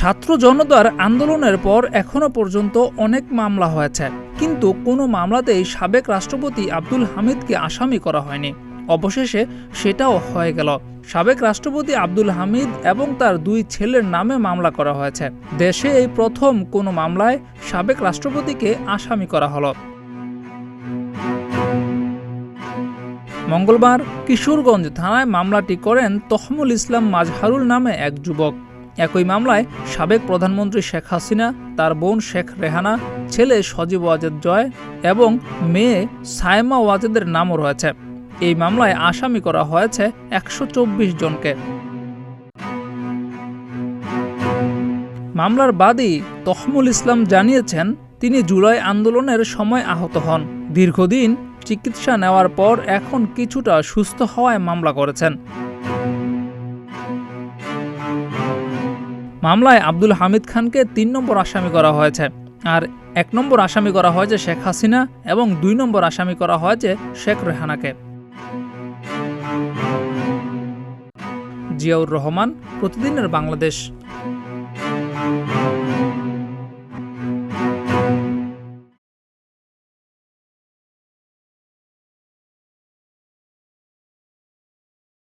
ছাত্র জনতার আন্দোলনের পর এখনো পর্যন্ত অনেক মামলা হয়েছে, কিন্তু কোনো মামলাতেই সাবেক রাষ্ট্রপতি আব্দুল হামিদকে আসামি করা হয়নি। অবশেষে সেটাও হয়ে গেল। সাবেক রাষ্ট্রপতি আব্দুল হামিদ এবং তার দুই ছেলের নামে মামলা করা হয়েছে। দেশে এই প্রথম কোনো মামলায় সাবেক রাষ্ট্রপতিকে আসামি করা হলো। মঙ্গলবার কিশোরগঞ্জ থানায় মামলাটি করেন তহমুল ইসলাম মাজহারুল নামে এক যুবক। একই মামলায় সাবেক প্রধানমন্ত্রী শেখ হাসিনা, তার বোন শেখ রেহানা, ছেলে সজীব ওয়াজেদ জয় এবং মেয়ে সায়মা ওয়াজেদের নামও রয়েছে। এই মামলায় আসামি করা হয়েছে ১২৪ জনকে। মামলার বাদী তহমুল ইসলাম জানিয়েছেন, তিনি জুলাই আন্দোলনের সময় আহত হন। দীর্ঘদিন চিকিৎসা নেওয়ার পর এখন কিছুটা সুস্থ হওয়ায় মামলা করেছেন। মামলায় আব্দুল হামিদ খানকে ৩ নম্বর আসামি করা হয়েছে, আর ১ নম্বর আসামি করা হয়েছে শেখ হাসিনা এবং ২ নম্বর আসামি করা হয়েছে শেখ রেহানাকে। জিয়াউর রহমান, প্রতিদিনের বাংলাদেশ।